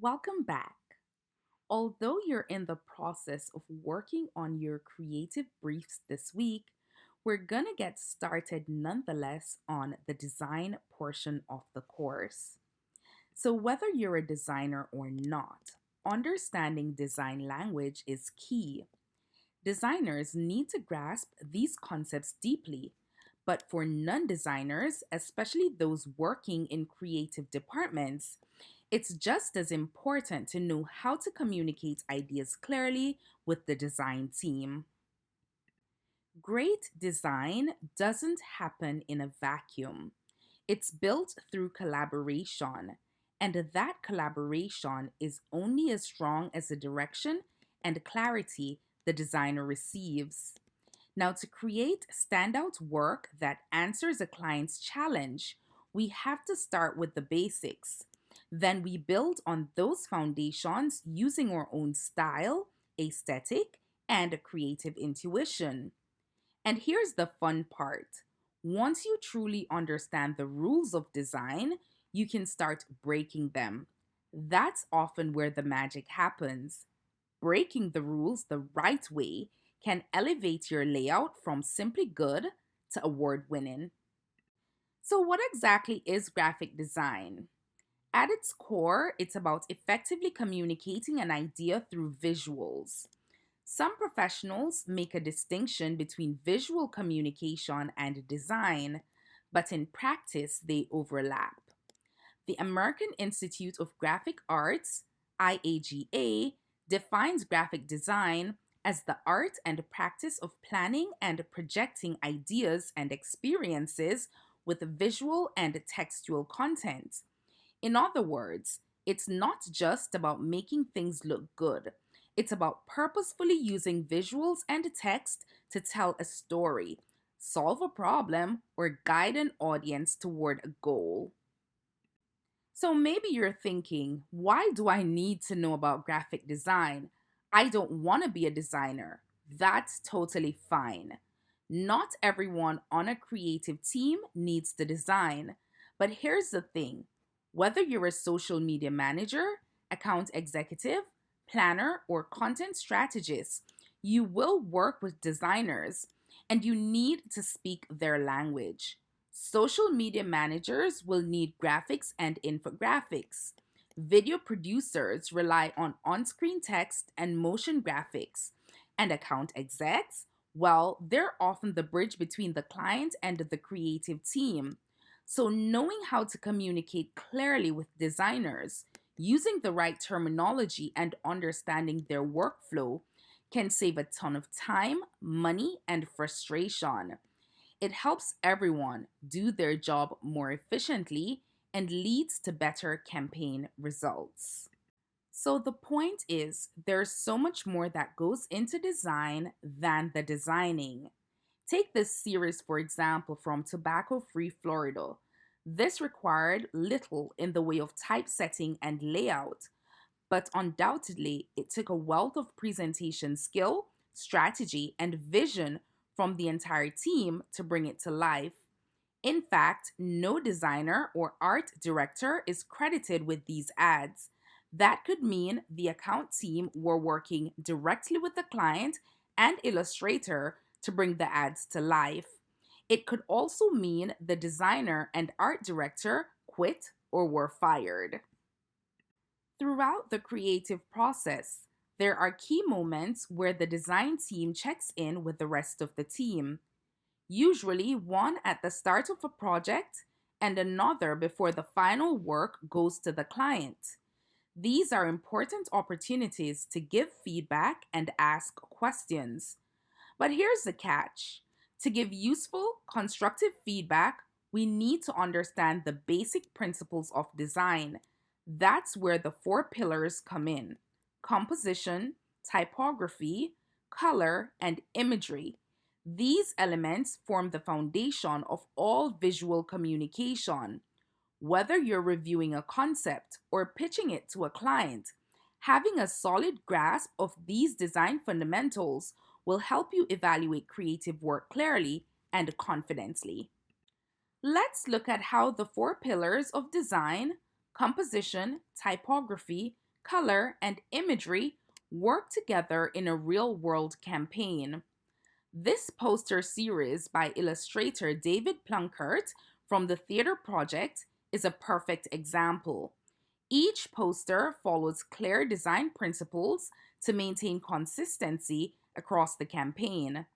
Welcome back. Although you're in the process of working on your creative briefs this week, we're gonna get started nonetheless on the design portion of the course. So, whether you're a designer or not, understanding design language is key. Designers need to grasp these concepts deeply, but for non designers, especially those working in creative departments, it's just as important to know how to communicate ideas clearly with the design team. Great design doesn't happen in a vacuum. It's built through collaboration, and that collaboration is only as strong as the direction and clarity the designer receives. Now, to create standout work that answers a client's challenge, we have to start with the basics. Then we build on those foundations using our own style, aesthetic, and creative intuition. And here's the fun part. Once you truly understand the rules of design, you can start breaking them. That's often where the magic happens. Breaking the rules the right way can elevate your layout from simply good to award winning. So, what exactly is graphic design? At its core, it's about effectively communicating an idea through visuals. Some professionals make a distinction between visual communication and design, but in practice, they overlap. The American Institute of Graphic Arts, IAGA, defines graphic design as the art and practice of planning and projecting ideas and experiences with visual and textual content. In other words, it's not just about making things look good. It's about purposefully using visuals and text to tell a story, solve a problem, or guide an audience toward a goal. So maybe you're thinking, why do I need to know about graphic design? I don't want to be a designer. That's totally fine. Not everyone on a creative team needs to design. But here's the thing, whether you're a social media manager, account executive, planner, or content strategist, you will work with designers and you need to speak their language. Social media managers will need graphics and infographics. Video producers rely on screen text and motion graphics. And account execs, well, they're often the bridge between the client and the creative team. So, knowing how to communicate clearly with designers, using the right terminology, and understanding their workflow can save a ton of time, money, and frustration. It helps everyone do their job more efficiently and leads to better campaign results. So, the point is, there's so much more that goes into design than the designing. Take this series, for example, from Tobacco Free Florida. This required little in the way of typesetting and layout, but undoubtedly it took a wealth of presentation skill, strategy, and vision from the entire team to bring it to life. In fact, no designer or art director is credited with these ads. That could mean the account team were working directly with the client and illustrator to bring the ads to life. It could also mean the designer and art director quit or were fired. Throughout the creative process, there are key moments where the design team checks in with the rest of the team, usually one at the start of a project and another before the final work goes to the client. These are important opportunities to give feedback and ask questions. But here's the catch, to give useful, constructive feedback, we need to understand the basic principles of design. That's where the four pillars come in: composition, typography, color, and imagery. These elements form the foundation of all visual communication. Whether you're reviewing a concept or pitching it to a client, having a solid grasp of these design fundamentals will help you evaluate creative work clearly and confidently. Let's look at how the four pillars of design, composition, typography, color, and imagery work together in a real world campaign. This poster series by illustrator David Plunkett from the Theater Project is a perfect example. Each poster follows clear design principles to maintain consistency across the campaign.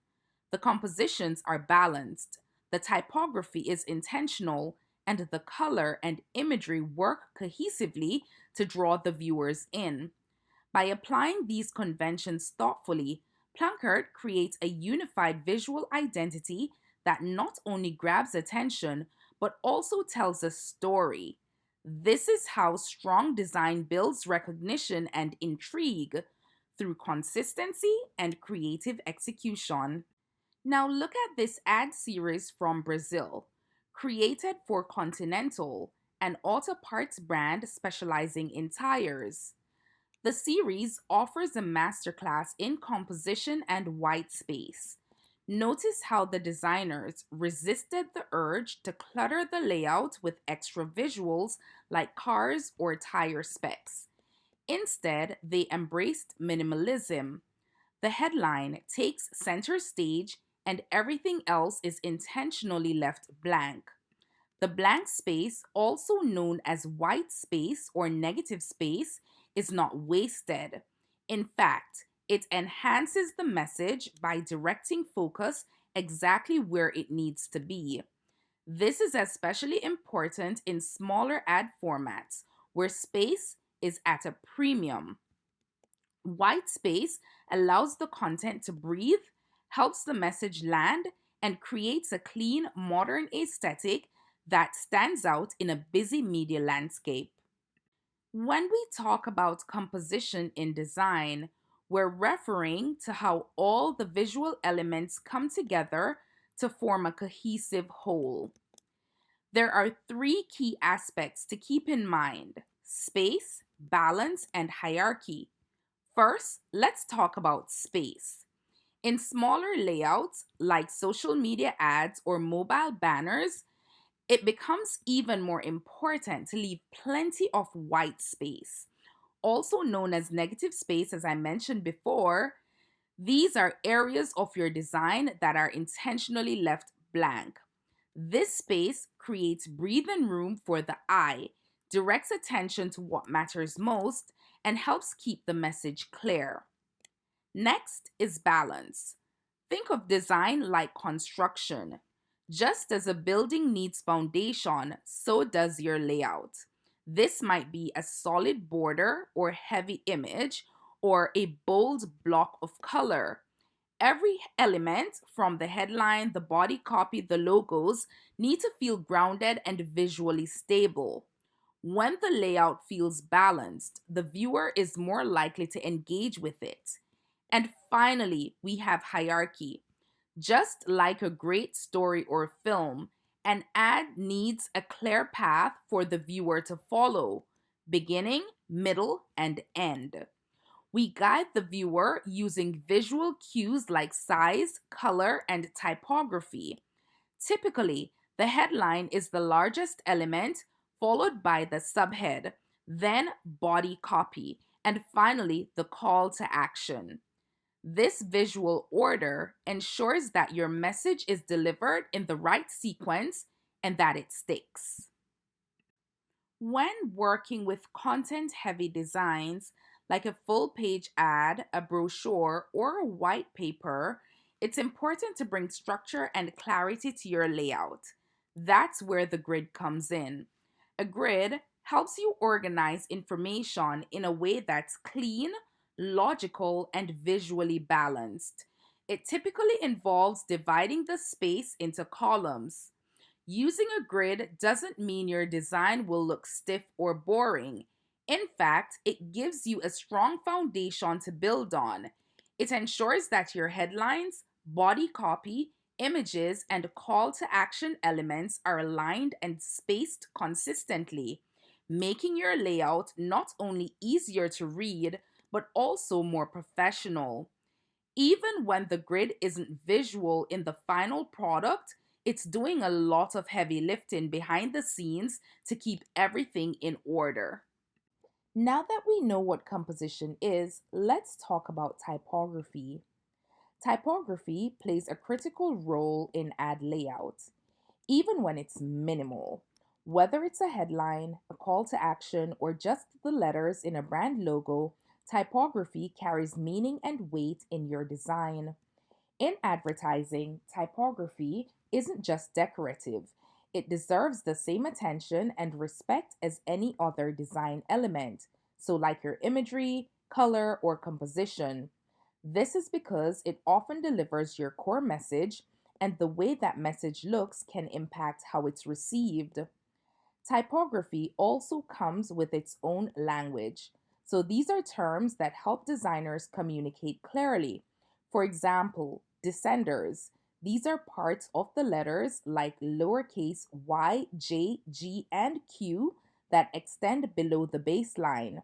The compositions are balanced, the typography is intentional, and the color and imagery work cohesively to draw the viewers in. By applying these conventions thoughtfully, Plunkett creates a unified visual identity that not only grabs attention but also tells a story. This is how strong design builds recognition and intrigue through consistency and creative execution. Now, look at this ad series from Brazil, created for Continental, an auto parts brand specializing in tires. The series offers a masterclass in composition and white space. Notice how the designers resisted the urge to clutter the layout with extra visuals like cars or tire specs. Instead, they embraced minimalism. The headline takes center stage and everything else is intentionally left blank. The blank space, also known as white space or negative space, is not wasted. In fact, it enhances the message by directing focus exactly where it needs to be. This is especially important in smaller ad formats where space is at a premium. White space allows the content to breathe, helps the message land, and creates a clean, modern aesthetic that stands out in a busy media landscape. When we talk about composition in design, we're referring to how all the visual elements come together to form a cohesive whole. There are three key aspects to keep in mind: space, balance, and hierarchy. First, let's talk about space. In smaller layouts like social media ads or mobile banners, it becomes even more important to leave plenty of white space, also known as negative space, as I mentioned before. These are areas of your design that are intentionally left blank. This space creates breathing room for the eye, directs attention to what matters most, and helps keep the message clear. Next is balance. Think of design like construction. Just as a building needs foundation, so does your layout. This might be a solid border or heavy image or a bold block of color. Every element, from the headline, the body copy, the logos, need to feel grounded and visually stable. When the layout feels balanced, the viewer is more likely to engage with it. And finally, we have hierarchy. Just like a great story or film, an ad needs a clear path for the viewer to follow: beginning, middle, and end. We guide the viewer using visual cues like size, color, and typography. Typically, the headline is the largest element, followed by the subhead, then body copy, and finally the call to action. This visual order ensures that your message is delivered in the right sequence and that it sticks. When working with content heavy designs like a full page ad, a brochure, or a white paper, it's important to bring structure and clarity to your layout. That's where the grid comes in. A grid helps you organize information in a way that's clean, logical, and visually balanced. It typically involves dividing the space into columns. Using a grid doesn't mean your design will look stiff or boring. In fact, it gives you a strong foundation to build on. It ensures that your headlines, body copy, images, and call to action elements are aligned and spaced consistently, making your layout not only easier to read, but also more professional. Even when the grid isn't visual in the final product, it's doing a lot of heavy lifting behind the scenes to keep everything in order. Now that we know what composition is, let's talk about typography. Typography plays a critical role in ad layout, even when it's minimal. Whether it's a headline, a call to action, or just the letters in a brand logo, typography carries meaning and weight in your design. In advertising, typography isn't just decorative, it deserves the same attention and respect as any other design element, so, like your imagery, color, or composition. This is because it often delivers your core message, and the way that message looks can impact how it's received. Typography also comes with its own language. So these are terms that help designers communicate clearly. For example, descenders. These are parts of the letters like lowercase y, j, g, and q that extend below the baseline.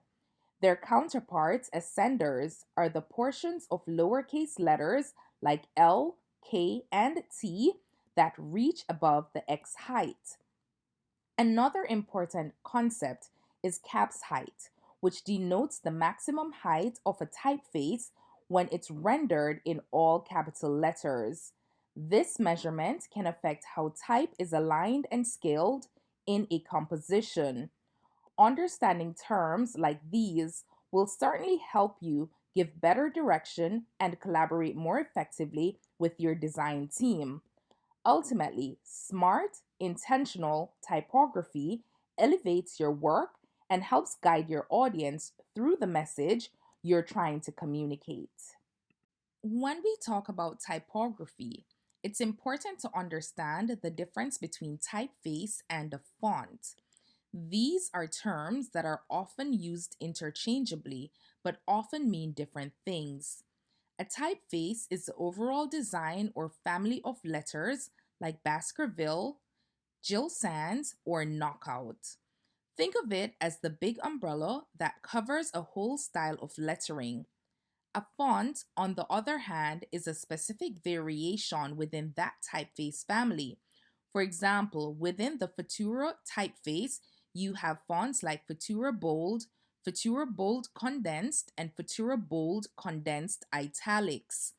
Their counterparts, ascenders, are the portions of lowercase letters like L, K, and T that reach above the X height. Another important concept is caps height, which denotes the maximum height of a typeface when it's rendered in all capital letters. This measurement can affect how type is aligned and scaled in a composition. Understanding terms like these will certainly help you give better direction and collaborate more effectively with your design team. Ultimately, smart, intentional typography elevates your work and helps guide your audience through the message you're trying to communicate. When we talk about typography, it's important to understand the difference between typeface and a font. These are terms that are often used interchangeably but often mean different things. A typeface is the overall design or family of letters like Baskerville, Jill Sands, or Knockout. Think of it as the big umbrella that covers a whole style of lettering. A font, on the other hand, is a specific variation within that typeface family. For example, within the Futura typeface, you have fonts like Futura Bold Condensed, and Futura Bold Condensed Italics.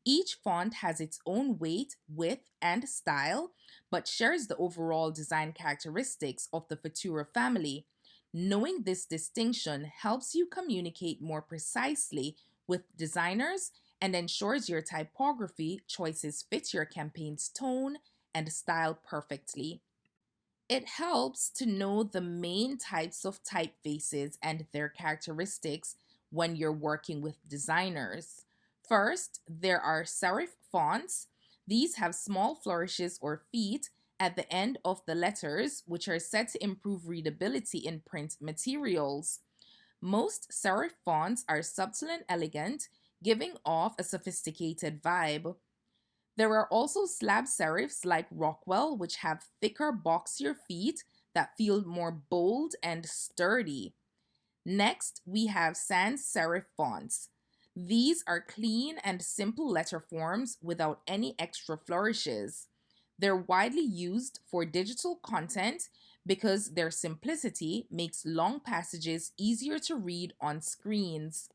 Each font has its own weight, width, and style, but shares the overall design characteristics of the Futura family. Knowing this distinction helps you communicate more precisely with designers and ensures your typography choices fit your campaign's tone and style perfectly. It helps to know the main types of typefaces and their characteristics when you're working with designers. First, there are serif fonts. These have small flourishes or feet at the end of the letters, which are said to improve readability in print materials. Most serif fonts are subtle and elegant, giving off a sophisticated vibe. There are also slab serifs like Rockwell, which have thicker, boxier feet that feel more bold and sturdy. Next, we have sans serif fonts. These are clean and simple letter forms without any extra flourishes. They're widely used for digital content because their simplicity makes long passages easier to read on screens.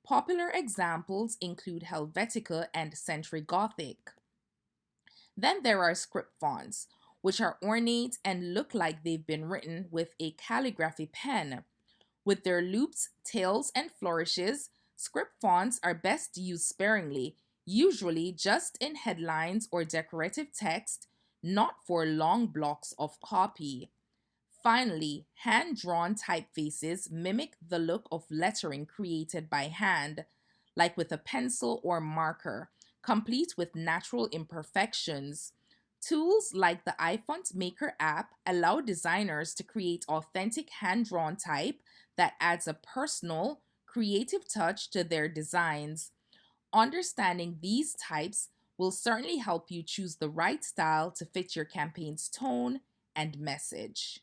Popular examples include Helvetica and Century Gothic. Then there are script fonts, which are ornate and look like they've been written with a calligraphy pen. With their loops, tails, and flourishes, script fonts are best used sparingly, usually just in headlines or decorative text, not for long blocks of copy. Finally, hand drawn typefaces mimic the look of lettering created by hand, like with a pencil or marker, complete with natural imperfections. Tools like the iFont Maker app allow designers to create authentic hand drawn type that adds a personal, creative touch to their designs. Understanding these types will certainly help you choose the right style to fit your campaign's tone and message.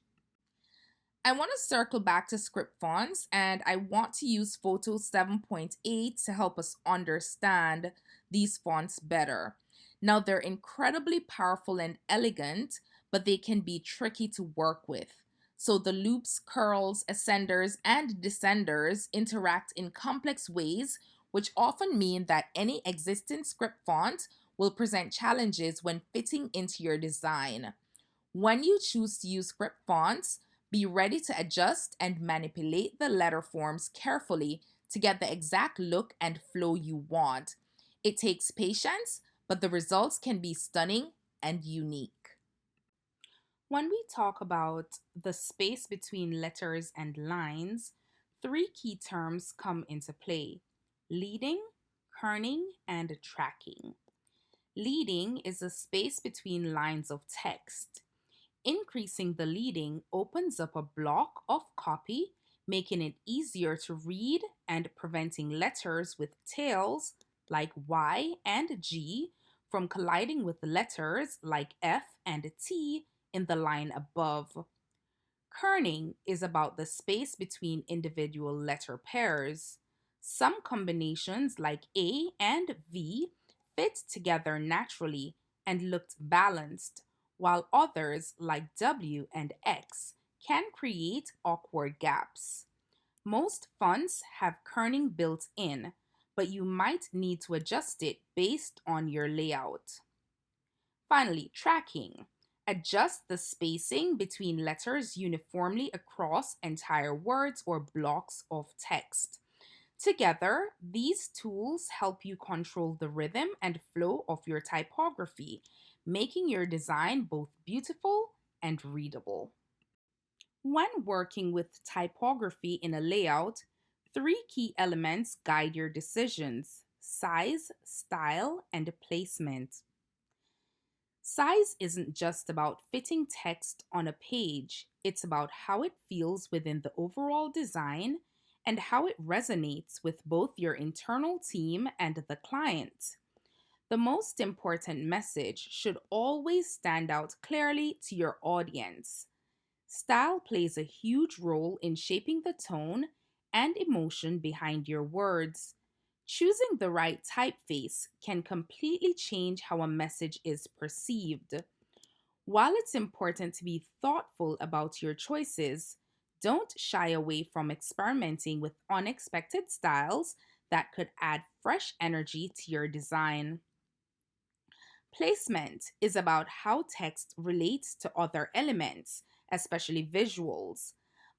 I want to circle back to script fonts and I want to use Photo 7.8 to help us understand these fonts better. Now, they're incredibly powerful and elegant, but they can be tricky to work with. So the loops, curls, ascenders, and descenders interact in complex ways, which often mean that any existing script font will present challenges when fitting into your design. When you choose to use script fonts, be ready to adjust and manipulate the letter forms carefully to get the exact look and flow you want. It takes patience, but the results can be stunning and unique. When we talk about the space between letters and lines, three key terms come into play: leading, kerning, and tracking. Leading is a space between lines of text. Increasing the leading opens up a block of copy, making it easier to read and preventing letters with tails like Y and G from colliding with letters like F and T in the line above. Kerning is about the space between individual letter pairs. Some combinations, like A and V, fit together naturally and looked balanced, while others, like W and X, can create awkward gaps. Most fonts have kerning built in, but you might need to adjust it based on your layout. Finally, tracking. Adjust the spacing between letters uniformly across entire words or blocks of text. Together, these tools help you control the rhythm and flow of your typography, making your design both beautiful and readable. When working with typography in a layout, three key elements guide your decisions: size, style, and placement. Size isn't just about fitting text on a page, it's about how it feels within the overall design and how it resonates with both your internal team and the client. The most important message should always stand out clearly to your audience. Style plays a huge role in shaping the tone and emotion behind your words. Choosing the right typeface can completely change how a message is perceived. While it's important to be thoughtful about your choices, don't shy away from experimenting with unexpected styles that could add fresh energy to your design. Placement is about how text relates to other elements, especially visuals.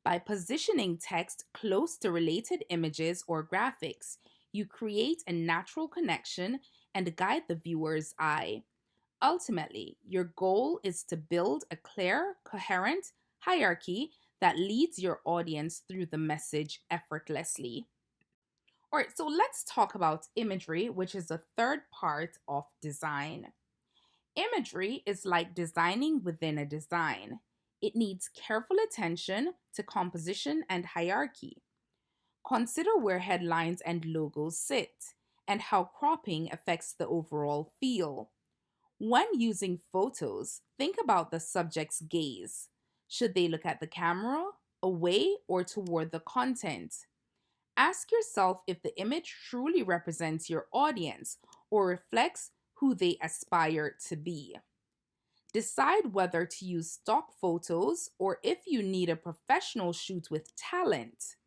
By positioning text close to related images or graphics, you create a natural connection and guide the viewer's eye. Ultimately, your goal is to build a clear, coherent hierarchy that leads your audience through the message effortlessly. All right, so let's talk about imagery, which is the third part of design. Imagery is like designing within a design. It needs careful attention to composition and hierarchy. Consider where headlines and logos sit and how cropping affects the overall feel. When using photos, think about the subject's gaze. Should they look at the camera, away, or toward the content? Ask yourself if the image truly represents your audience or reflects who they aspire to be. Decide whether to use stock photos or if you need a professional shoot with talent.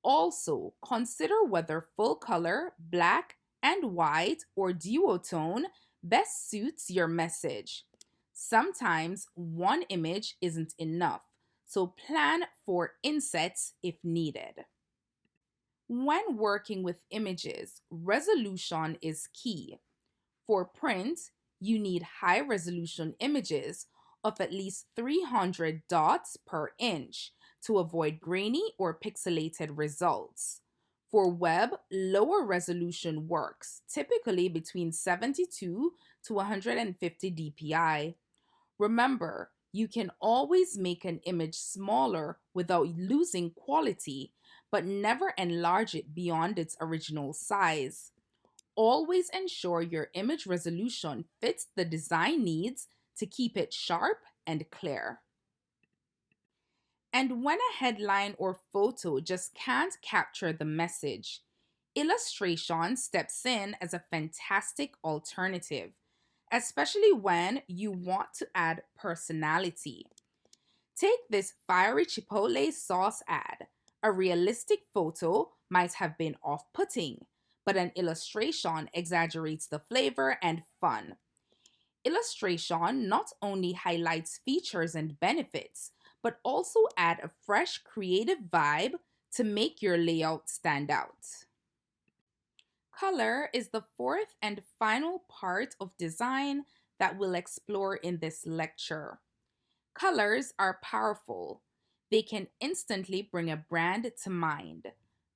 Also, consider whether full color, black and white, or duotone best suits your message. Sometimes one image isn't enough, so plan for insets if needed. When working with images, resolution is key. For print, you need high resolution images of at least 300 dots per inch to avoid grainy or pixelated results. For web, lower resolution works, typically between 72 to 150 dpi. Remember, you can always make an image smaller without losing quality, but never enlarge it beyond its original size. Always ensure your image resolution fits the design needs to keep it sharp and clear. And when a headline or photo just can't capture the message, illustration steps in as a fantastic alternative, especially when you want to add personality. Take this fiery chipotle sauce ad. A realistic photo might have been off putting, but an illustration exaggerates the flavor and fun. Illustration not only highlights features and benefits, but also add a fresh creative vibe to make your layout stand out. Color is the fourth and final part of design that we'll explore in this lecture. Colors are powerful. They can instantly bring a brand to mind.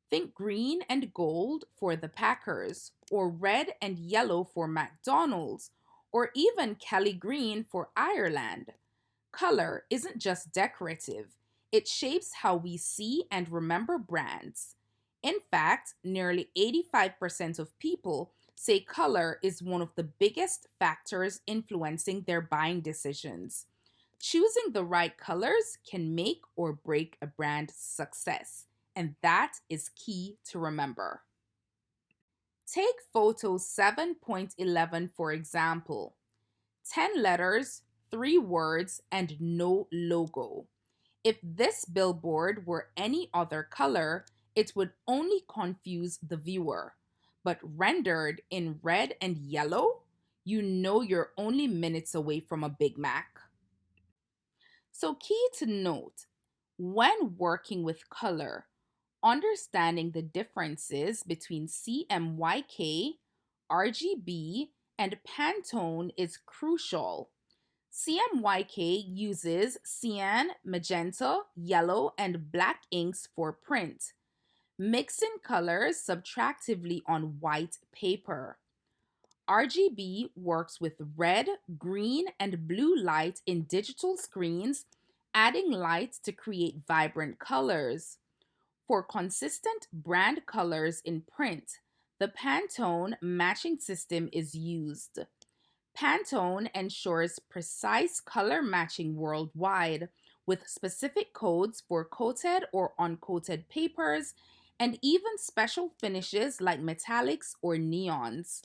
Think green and gold for the Packers, or red and yellow for McDonald's, or even Kelly green for Ireland. Color isn't just decorative, it shapes how we see and remember brands. In fact, nearly 85% of people say color is one of the biggest factors influencing their buying decisions. Choosing the right colors can make or break a brand's success, and that is key to remember. Take photo 7.11 for example. 10 letters, 3 words, and no logo. If this billboard were any other color, it would only confuse the viewer. But rendered in red and yellow, you know you're only minutes away from a Big Mac. So, key to note when working with color, understanding the differences between CMYK, RGB, and Pantone is crucial. CMYK uses cyan, magenta, yellow, and black inks for print, mixing colors subtractively on white paper. RGB works with red, green, and blue light in digital screens, adding light to create vibrant colors. For consistent brand colors in print, the Pantone matching system is used. Pantone ensures precise color matching worldwide with specific codes for coated or uncoated papers and even special finishes like metallics or neons.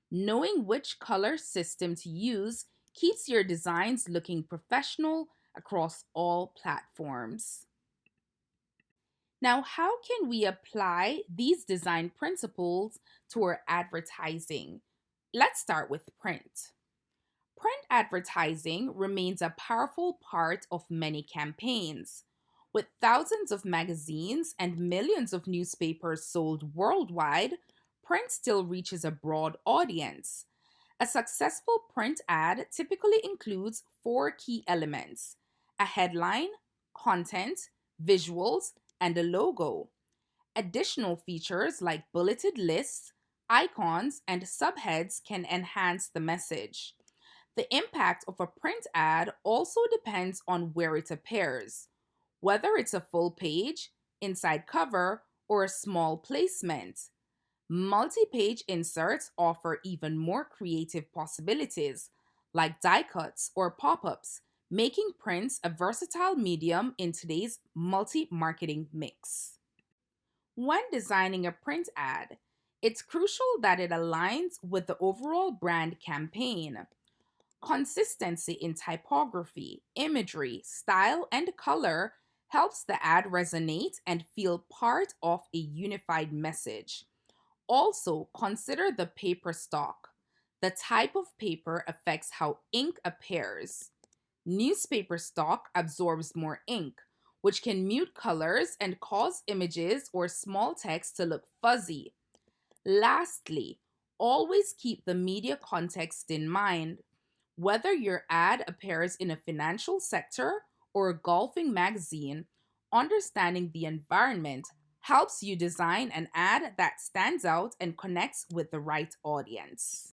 Knowing which color system to use keeps your designs looking professional across all platforms. Now, how can we apply these design principles to our advertising? Let's start with print. Print advertising remains a powerful part of many campaigns. With thousands of magazines and millions of newspapers sold worldwide, print still reaches a broad audience. A successful print ad typically includes four key elements: a headline, content, visuals, and a logo. Additional features like bulleted lists, icons, and subheads can enhance the message. The impact of a print ad also depends on where it appears, whether it's a full page, inside cover, or a small placement. Multi page inserts offer even more creative possibilities, like die cuts or pop ups, making prints a versatile medium in today's multi marketing mix. When designing a print ad, it's crucial that it aligns with the overall brand campaign. Consistency in typography, imagery, style, and color helps the ad resonate and feel part of a unified message. Also, consider the paper stock. The type of paper affects how ink appears. Newspaper stock absorbs more ink, which can mute colors and cause images or small text to look fuzzy. Lastly, always keep the media context in mind. Whether your ad appears in a financial sector or a golfing magazine, understanding the environment helps you design an ad that stands out and connects with the right audience.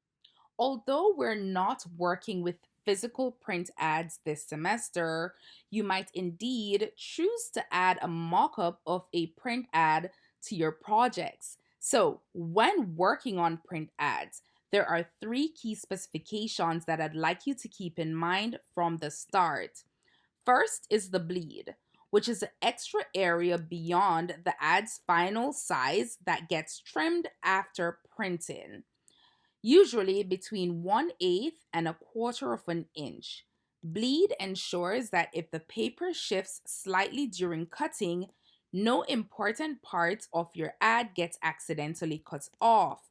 Although we're not working with physical print ads this semester, you might indeed choose to add a mock up of a print ad to your projects. So, when working on print ads, there are three key specifications that I'd like you to keep in mind from the start. First is the bleed, which is an extra area beyond the ad's final size that gets trimmed after printing, usually between 1/8 and 1/4 of an inch. Bleed ensures that if the paper shifts slightly during cutting, no important part of your ad gets accidentally cut off.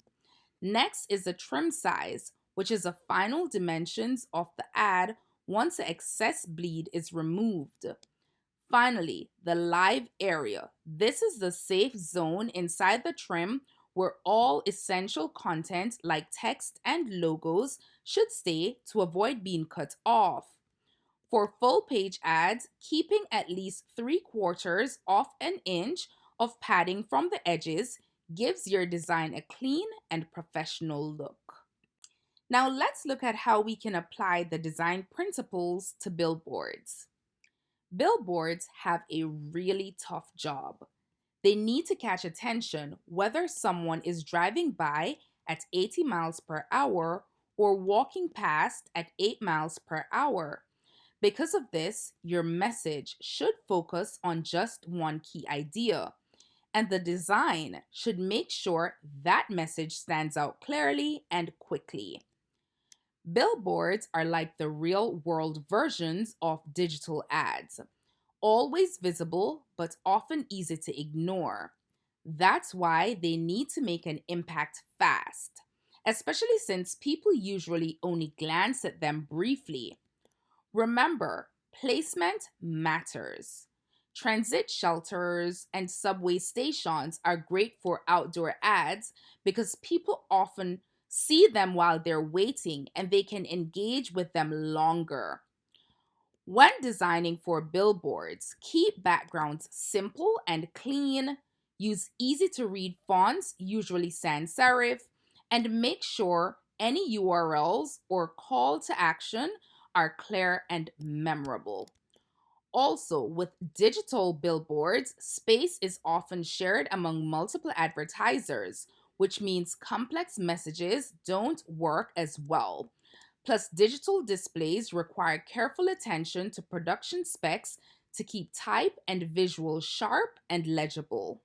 Next is the trim size, which is the final dimensions of the ad once the excess bleed is removed. Finally, the live area. This is the safe zone inside the trim where all essential content like text and logos should stay to avoid being cut off. For full page ads, keeping at least 3/4 of an inch of padding from the edges gives your design a clean and professional look. Now let's look at how we can apply the design principles to billboards. Billboards have a really tough job. They need to catch attention whether someone is driving by at 80 miles per hour or walking past at 8 miles per hour. Because of this, your message should focus on just one key idea, and the design should make sure that message stands out clearly and quickly. Billboards are like the real world versions of digital ads, always visible but often easy to ignore. That's why they need to make an impact fast, especially since people usually only glance at them briefly. Remember, placement matters. Transit shelters and subway stations are great for outdoor ads because people often see them while they're waiting and they can engage with them longer. When designing for billboards, keep backgrounds simple and clean, use easy to read fonts, usually sans serif, and make sure any URLs or call to action are clear and memorable. Also, with digital billboards, space is often shared among multiple advertisers, which means complex messages don't work as well. Plus, digital displays require careful attention to production specs to keep type and visuals sharp and legible.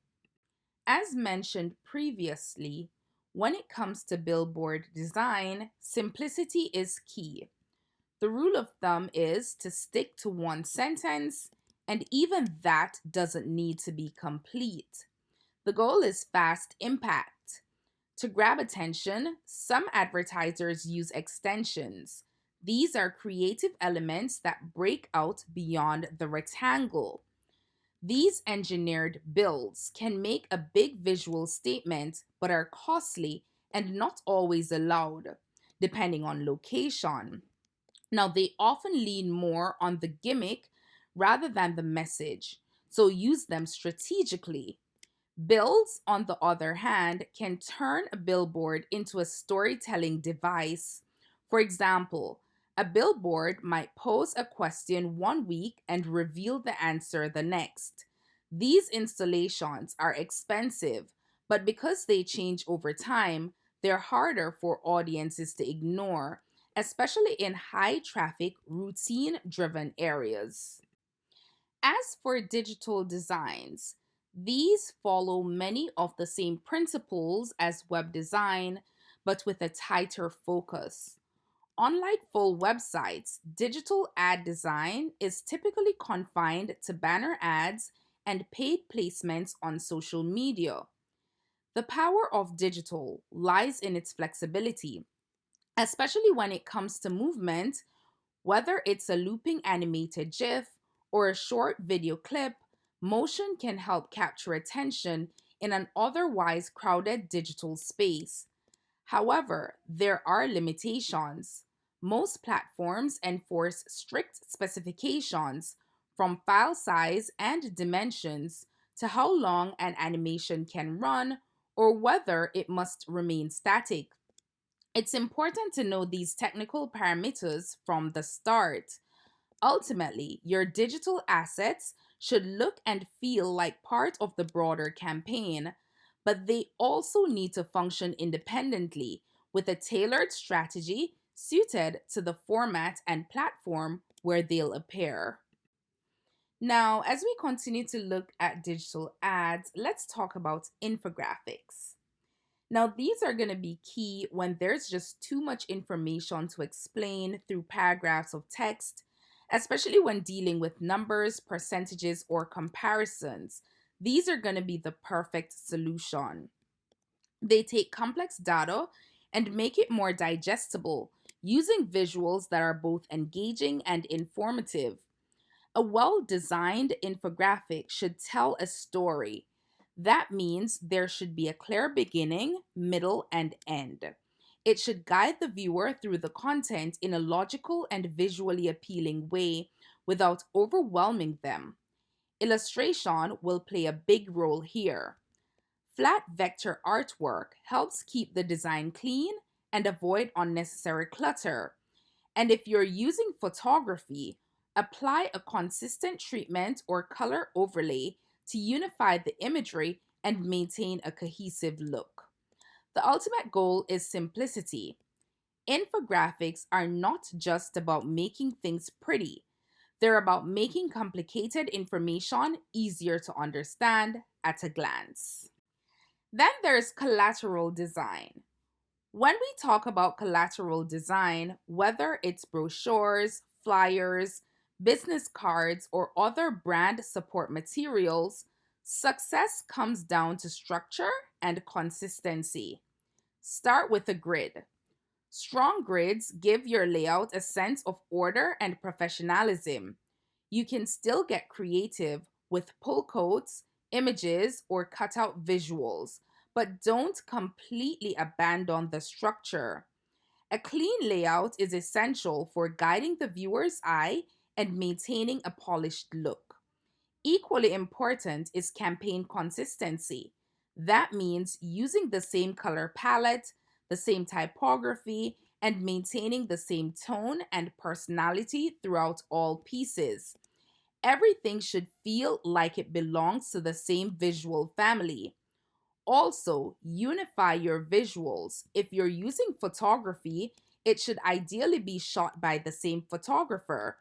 As mentioned previously, when it comes to billboard design, simplicity is key. The rule of thumb is to stick to one sentence, and even that doesn't need to be complete. The goal is fast impact. To grab attention, some advertisers use extensions. These are creative elements that break out beyond the rectangle. These engineered builds can make a big visual statement but are costly and not always allowed, depending on location. Now, they often lean more on the gimmick rather than the message, so use them strategically. Builds, on the other hand, can turn a billboard into a storytelling device. For example, a billboard might pose a question one week and reveal the answer the next. These installations are expensive, but because they change over time, they're harder for audiences to ignore, especially in high traffic, routine driven areas. As for digital designs, these follow many of the same principles as web design, but with a tighter focus. Unlike full websites, digital ad design is typically confined to banner ads and paid placements on social media. The power of digital lies in its flexibility, especially when it comes to movement. Whether it's a looping animated GIF or a short video clip, motion can help capture attention in an otherwise crowded digital space. However, there are limitations. Most platforms enforce strict specifications, from file size and dimensions to how long an animation can run or whether it must remain static. It's important to know these technical parameters from the start. Ultimately, your digital assets should look and feel like part of the broader campaign, but they also need to function independently with a tailored strategy suited to the format and platform where they'll appear. Now, as we continue to look at digital ads, let's talk about infographics. Now, these are going to be key when there's just too much information to explain through paragraphs of text, especially when dealing with numbers, percentages, or comparisons. These are going to be the perfect solution. They take complex data and make it more digestible using visuals that are both engaging and informative. A well designed infographic should tell a story. That means there should be a clear beginning, middle, and end. It should guide the viewer through the content in a logical and visually appealing way without overwhelming them. Illustration will play a big role here. Flat vector artwork helps keep the design clean and avoid unnecessary clutter. And if you're using photography, apply a consistent treatment or color overlay to unify the imagery and maintain a cohesive look. The ultimate goal is simplicity. Infographics are not just about making things pretty, they're about making complicated information easier to understand at a glance. Then there's collateral design. When we talk about collateral design, whether it's brochures, flyers, business cards, or other brand support materials, success comes down to structure and consistency. Start with a grid. Strong grids give your layout a sense of order and professionalism. You can still get creative with pull quotes, images, or cutout visuals, but don't completely abandon the structure. A clean layout is essential for guiding the viewer's eye and maintaining a polished look. Equally important is campaign consistency. That means using the same color palette, the same typography, and maintaining the same tone and personality throughout all pieces. Everything should feel like it belongs to the same visual family. Also, unify your visuals. If you're using photography, it should ideally be shot by the same photographer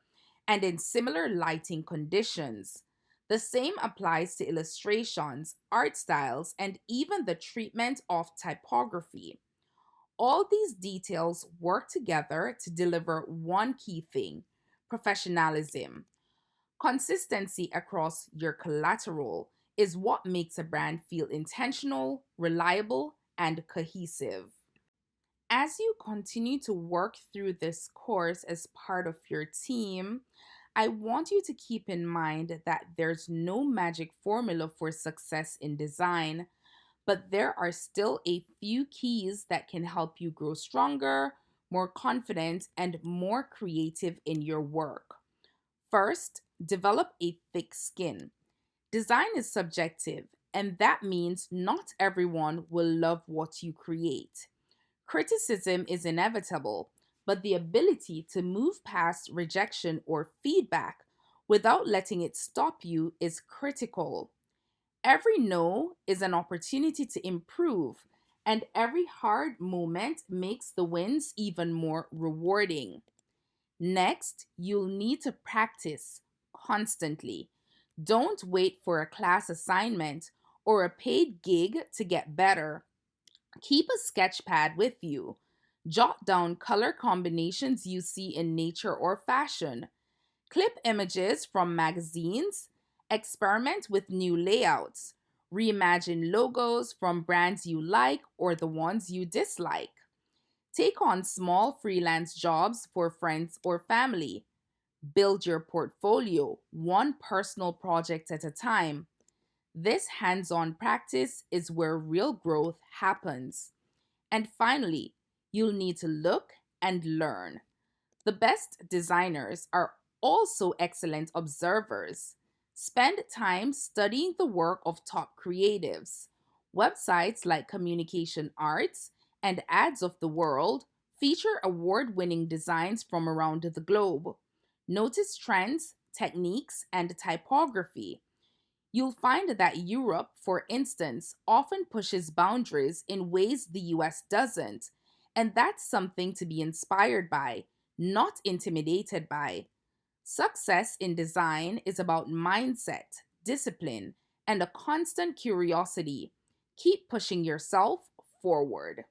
and in similar lighting conditions. The same applies to illustrations, art styles, and even the treatment of typography. All these details work together to deliver one key thing: professionalism. Consistency across your collateral is what makes a brand feel intentional, reliable, and cohesive. As you continue to work through this course as part of your team, I want you to keep in mind that there's no magic formula for success in design, but there are still a few keys that can help you grow stronger, more confident, and more creative in your work. First, develop a thick skin. Design is subjective, and that means not everyone will love what you create. Criticism is inevitable, but the ability to move past rejection or feedback without letting it stop you is critical. Every no is an opportunity to improve, and every hard moment makes the wins even more rewarding. Next, you'll need to practice constantly. Don't wait for a class assignment or a paid gig to get better. Keep a sketch pad with you. Jot down color combinations you see in nature or fashion. Clip images from magazines. Experiment with new layouts. Reimagine logos from brands you like or the ones you dislike. Take on small freelance jobs for friends or family. Build your portfolio, one personal project at a time. This hands on practice is where real growth happens. And finally, you'll need to look and learn. The best designers are also excellent observers. Spend time studying the work of top creatives. Websites like Communication Arts and Ads of the World feature award winning designs from around the globe. Notice trends, techniques, and typography. You'll find that Europe, for instance, often pushes boundaries in ways the US doesn't, and that's something to be inspired by, not intimidated by. Success in design is about mindset, discipline, and a constant curiosity. Keep pushing yourself forward.